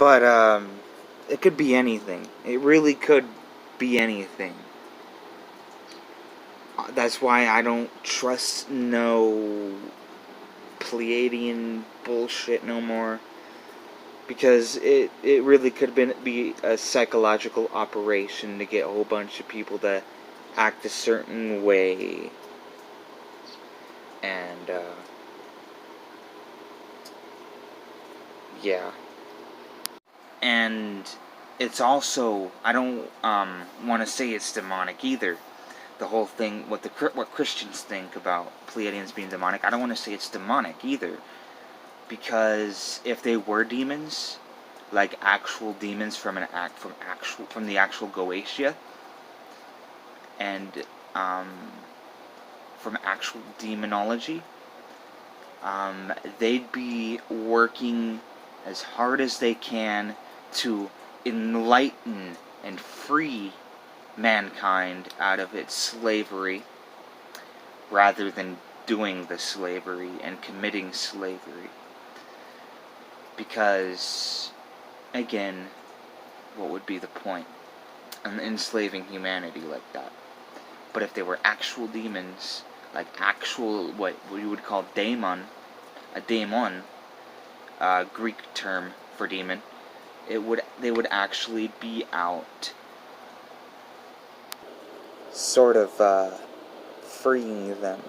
But, it could be anything. It really could be anything. That's why I don't trust no Pleiadian bullshit no more. Because it really could be a psychological operation to get a whole bunch of people to act a certain way. And, yeah. And it's also, I don't want to say it's demonic either. The whole thing, what Christians think about Pleiadians being demonic, I don't want to say it's demonic either. Because if they were demons, like actual demons from the actual Goetia, and from actual demonology, they'd be working as hard as they can to enlighten and free mankind out of its slavery, rather than doing the slavery and committing slavery. Because, again, what would be the point in enslaving humanity like that? But if they were actual demons, like actual, what you would call daemon, a daemon, Greek term for demon, they would actually be out sort of freeing them.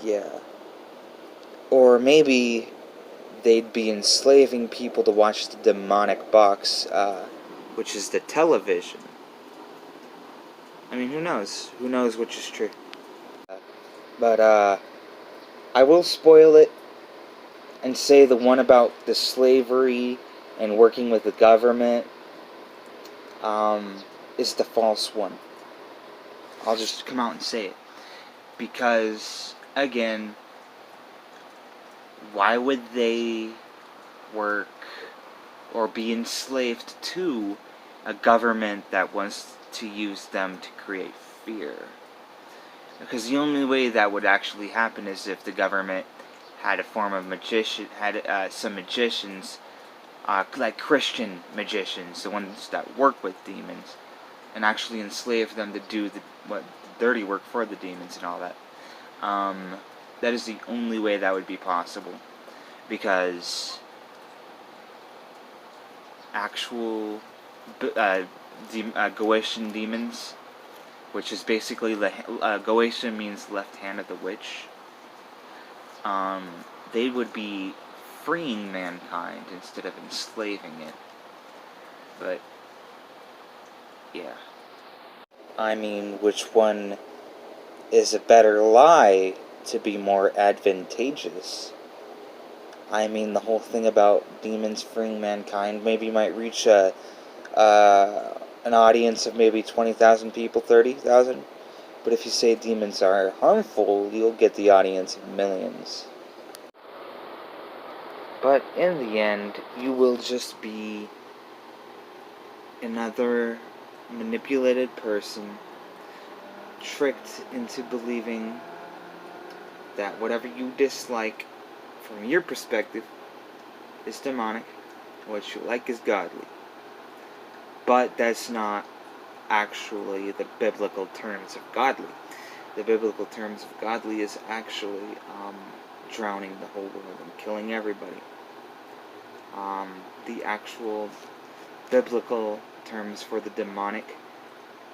Yeah. Or maybe they'd be enslaving people to watch the demonic box, which is the television. I mean, who knows? Who knows which is true? But, I will spoil it and say the one about the slavery and working with the government, is the false one. I'll just come out and say it. Because, again, why would they work or be enslaved to a government that wants to use them to create fear? Because the only way that would actually happen is if the government had a form of some magicians, like Christian magicians, the ones that work with demons, and actually enslave them to do the dirty work for the demons and all that. That is the only way that would be possible, because actual Goetian demons, which is basically Goetia means left hand of the witch, they would be freeing mankind instead of enslaving it. But yeah, I mean, which one is a better lie to be more advantageous? I mean, the whole thing about demons freeing mankind maybe might reach an audience of maybe 20,000 people, 30,000. But if you say demons are harmful, you'll get the audience of millions. But in the end, you will just be another manipulated person, tricked into believing that whatever you dislike from your perspective is demonic, what you like is godly. But that's not actually the biblical terms of godly. The biblical terms of godly is actually drowning the whole world and killing everybody. The actual biblical terms for the demonic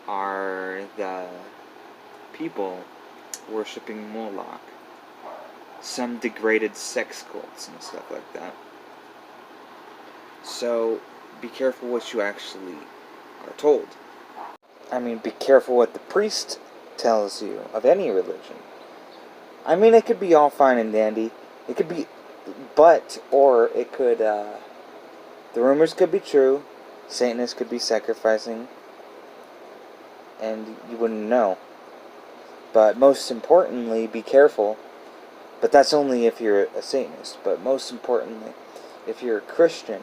are the people worshipping Moloch, some degraded sex cults and stuff like that. So be careful what you actually are told. I mean, be careful what the priest tells you of any religion. I mean, it could be all fine and dandy. It could be, or it could, the rumors could be true. Satanists could be sacrificing, and you wouldn't know. But most importantly, be careful. But that's only if you're a Satanist. But most importantly, if you're a Christian,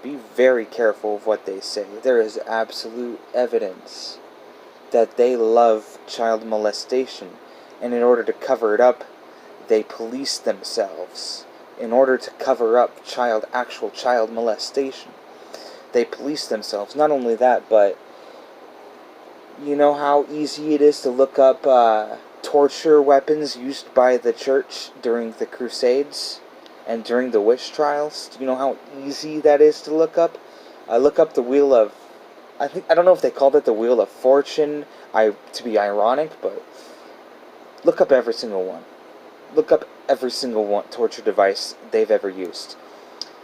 be very careful of what they say. There is absolute evidence that they love child molestation, and in order to cover it up, they police themselves in order to cover up actual child molestation. They police themselves. Not only that, but you know how easy it is to look up torture weapons used by the church during the Crusades and during the witch trials? Do you know how easy that is to look up? I look up the Wheel of... I don't know if they called it the Wheel of Fortune, to be ironic, but look up every single one. Look up every single torture device they've ever used.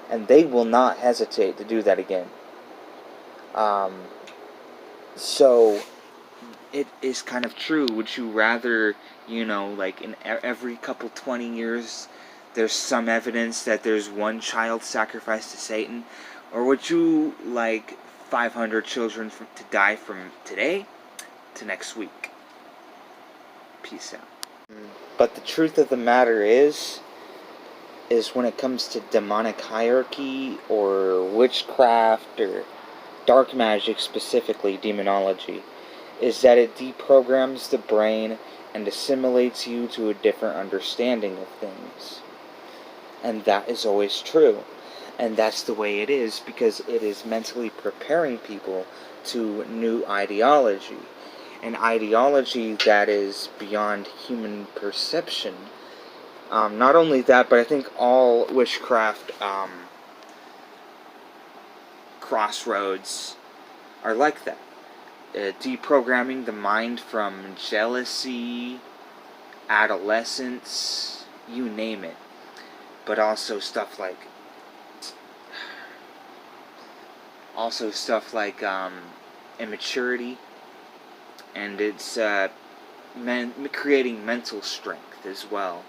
And they will not hesitate to do that again. So, it is kind of true. Would you rather, like in every couple 20 years, there's some evidence that there's one child sacrificed to Satan? Or would you like 500 children to die from today to next week? Peace out. But the truth of the matter is when it comes to demonic hierarchy or witchcraft or dark magic, specifically demonology, is that it deprograms the brain and assimilates you to a different understanding of things. And that is always true. And that's the way it is, because it is mentally preparing people to new ideology. An ideology that is beyond human perception. Not only that, but I think all witchcraft crossroads are like that. Deprogramming the mind from jealousy, adolescence, you name it. But also stuff like immaturity, and it's creating mental strength as well.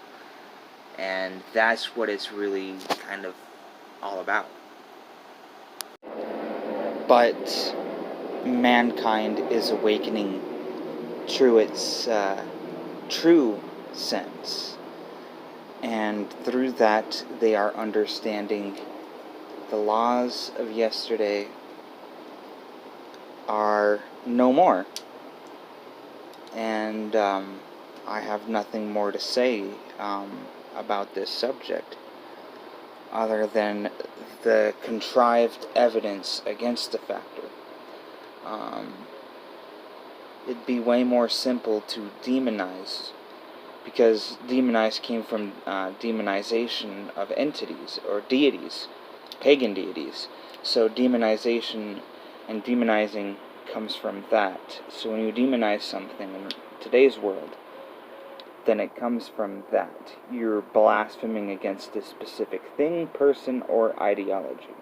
And that's what it's really kind of all about. But mankind is awakening through its true sense. And through that, they are understanding the laws of yesterday are no more. And I have nothing more to say about this subject other than the contrived evidence against the factor. It'd be way more simple to demonize, because demonize came from demonization of entities or deities, pagan deities. So demonization and demonizing comes from that. So when you demonize something in today's world, then it comes from that. You're blaspheming against a specific thing, person, or ideology.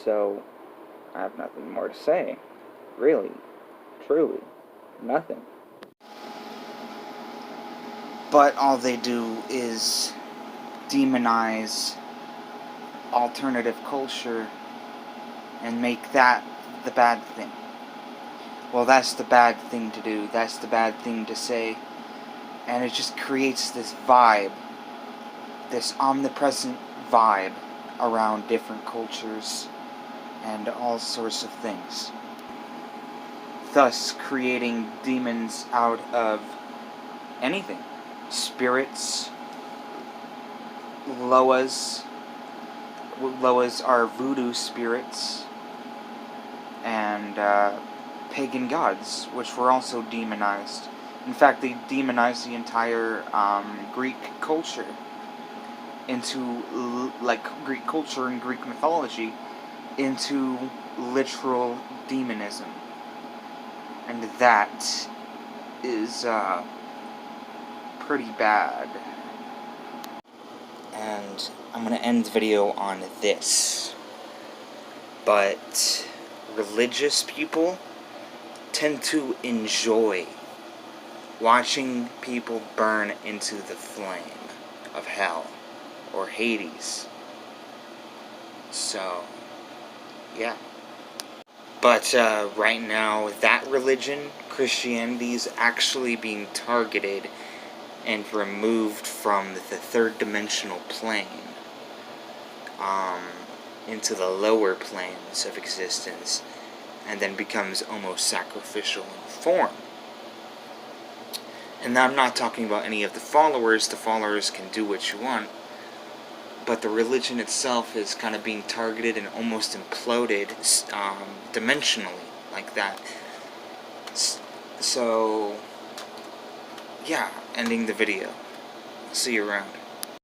So I have nothing more to say. Really. Truly. Nothing. But all they do is demonize alternative culture and make that the bad thing. Well, that's the bad thing to do. That's the bad thing to say. And it just creates this vibe, this omnipresent vibe around different cultures and all sorts of things. Thus creating demons out of anything. Spirits, Loas. Loas are voodoo spirits, and pagan gods, which were also demonized. In fact, they demonized the entire Greek culture into, Greek culture and Greek mythology into literal demonism. And that is pretty bad. And I'm going to end the video on this. But religious people tend to enjoy watching people burn into the flame of hell or Hades. So, yeah. But right now, that religion, Christianity, is actually being targeted and removed from the third dimensional plane into the lower planes of existence, and then becomes almost sacrificial in form. And I'm not talking about any of the followers. The followers can do what you want. But the religion itself is kind of being targeted and almost imploded dimensionally like that. So, yeah, ending the video. See you around.